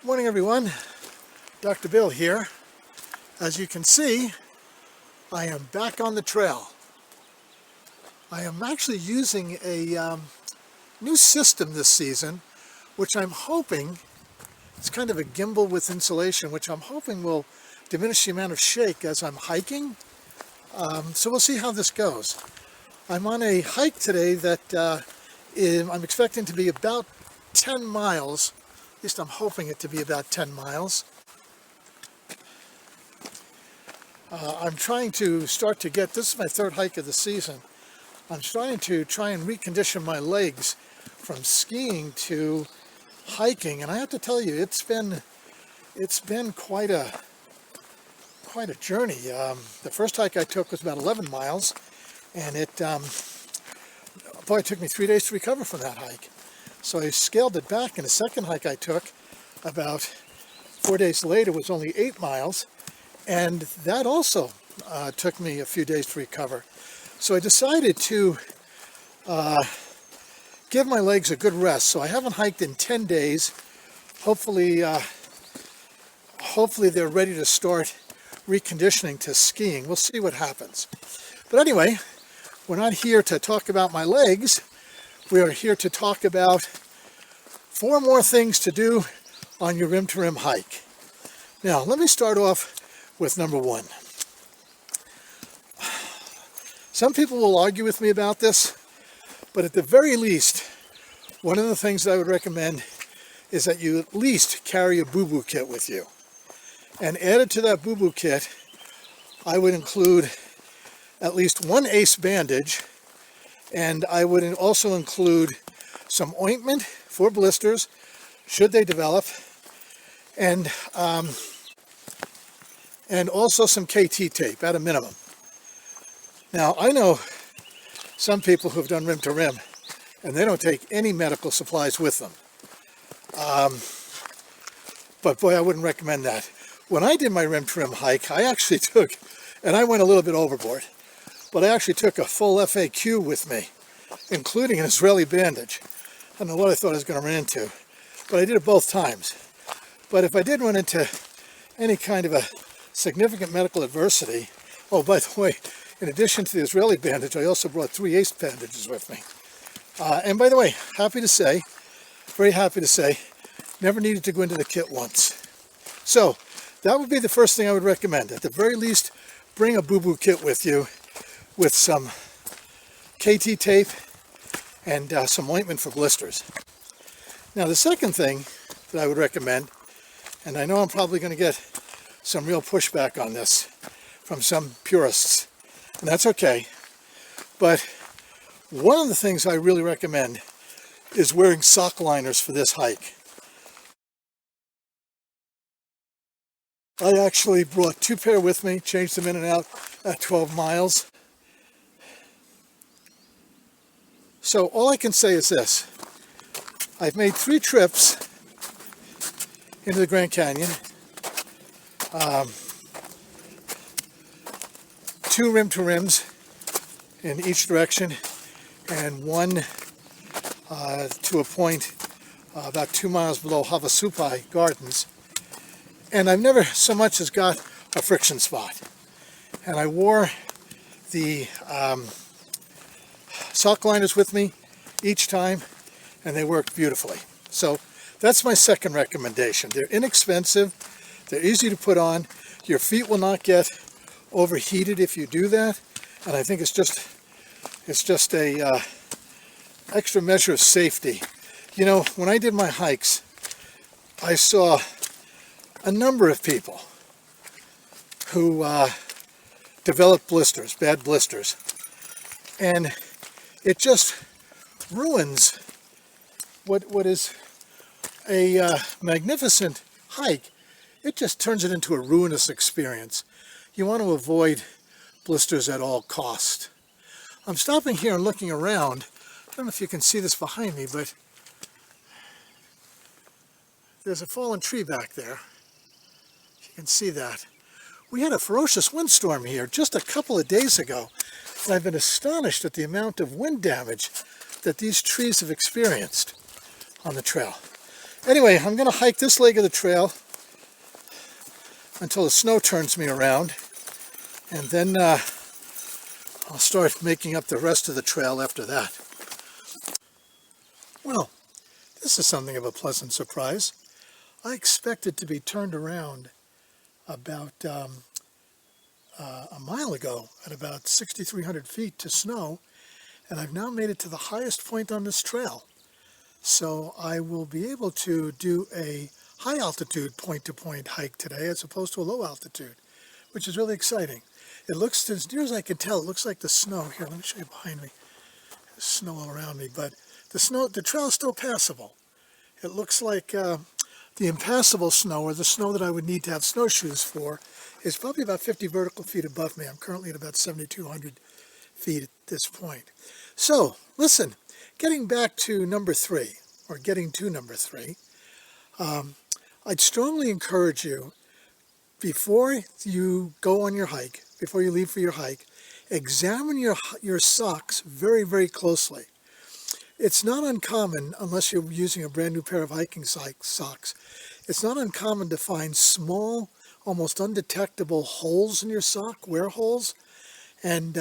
Morning everyone, Dr. Bill here. As you can see, I am back on the trail. I am actually using a new system this season, which I'm hoping, it's kind of a gimbal with insulation, which I'm hoping will diminish the amount of shake as I'm hiking. So we'll see how this goes. I'm on a hike today that I'm expecting to be about 10 miles. At least I'm hoping it to be about 10 miles. I'm trying to start to get, this is my third hike of the season. I'm starting to try and recondition my legs from skiing to hiking, and I have to tell you, it's been quite a journey. The first hike I took was about 11 miles, and it took me 3 days to recover from that hike. So I scaled it back, and the second hike I took about 4 days later was only 8 miles, and that also took me a few days to recover. So I decided to give my legs a good rest. So I haven't hiked in 10 days. Hopefully they're ready to start reconditioning to skiing. We'll see what happens. But anyway, we're not here to talk about my legs. We are here to talk about 4 more things to do on your rim-to-rim hike. Now, let me start off with number 1. Some people will argue with me about this, but at the very least, one of the things that I would recommend is that you at least carry a boo-boo kit with you. And added to that boo-boo kit, I would include at least 1 ace bandage, and I would also include some ointment for blisters, should they develop, and also some KT tape at a minimum. Now, I know some people who have done rim to rim, and they don't take any medical supplies with them. But boy, I wouldn't recommend that. When I did my rim to rim hike, I actually took, and I went a little bit overboard, but I actually took a full FAQ with me, including an Israeli bandage. I don't know what I thought I was going to run into, but I did it both times. But if I did run into any kind of a significant medical adversity, oh, by the way, in addition to the Israeli bandage, I also brought 3 ace bandages with me. And by the way, very happy to say, never needed to go into the kit once. So that would be the first thing I would recommend. At the very least, bring a boo-boo kit with you with some KT tape and some ointment for blisters. Now, the second thing that I would recommend, and I know I'm probably going to get some real pushback on this from some purists, and that's okay, but one of the things I really recommend is wearing sock liners for this hike. I actually brought 2 pair with me, changed them in and out at 12 miles. So all I can say is this: I've made 3 trips into the Grand Canyon, 2 rim to rims in each direction, and 1 to a point about 2 miles below Havasupai Gardens. And I've never so much as got a friction spot. And I wore the sock liners with me each time, and they worked beautifully. So that's my second recommendation. They're inexpensive, they're easy to put on, your feet will not get overheated if you do that, and I think it's just a extra measure of safety. You know, when I did my hikes, I saw a number of people who developed blisters, bad blisters, and it just ruins what is a magnificent hike. It just turns it into a ruinous experience. You want to avoid blisters at all cost. I'm stopping here and looking around. I don't know if you can see this behind me, but there's a fallen tree back there. You can see that. We had a ferocious windstorm here just a couple of days ago, and I've been astonished at the amount of wind damage that these trees have experienced on the trail. Anyway, I'm going to hike this leg of the trail until the snow turns me around, and then I'll start making up the rest of the trail after that. Well, this is something of a pleasant surprise. I expected to be turned around about a mile ago at about 6,300 feet to snow, and I've now made it to the highest point on this trail. So I will be able to do a high altitude point-to-point hike today as opposed to a low altitude, which is really exciting. It looks, as near as I can tell, it looks like the snow. Here, let me show you behind me. There's snow all around me, but the trail is still passable. It looks like the impassable snow, or the snow that I would need to have snowshoes for, is probably about 50 vertical feet above me. I'm currently at about 7,200 feet at this point. So, listen, getting to number three, I'd strongly encourage you, before you go on your hike, before you leave for your hike, examine your socks very, very closely. It's not uncommon, unless you're using a brand new pair of hiking socks, it's not uncommon to find small, almost undetectable holes in your sock, wear holes, and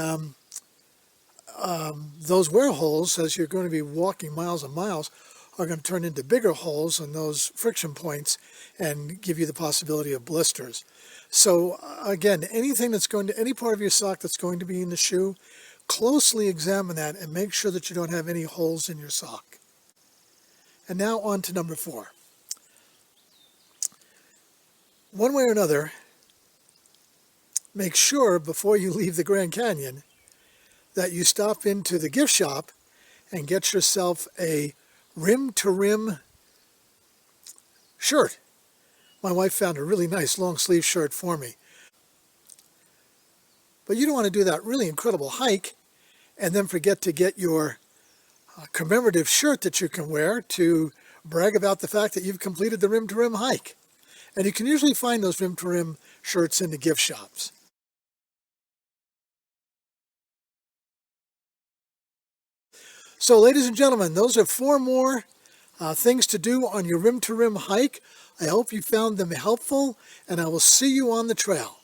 those wear holes, as you're going to be walking miles and miles, are going to turn into bigger holes in those friction points and give you the possibility of blisters. So again, any part of your sock that's going to be in the shoe, closely examine that and make sure that you don't have any holes in your sock. And now on to number 4. One way or another, make sure before you leave the Grand Canyon that you stop into the gift shop and get yourself a rim-to-rim shirt. My wife found a really nice long sleeve shirt for me. But you don't want to do that really incredible hike and then forget to get your commemorative shirt that you can wear to brag about the fact that you've completed the rim-to-rim hike. And you can usually find those rim-to-rim shirts in the gift shops. So, ladies and gentlemen, those are 4 more things to do on your rim-to-rim hike. I hope you found them helpful, and I will see you on the trail.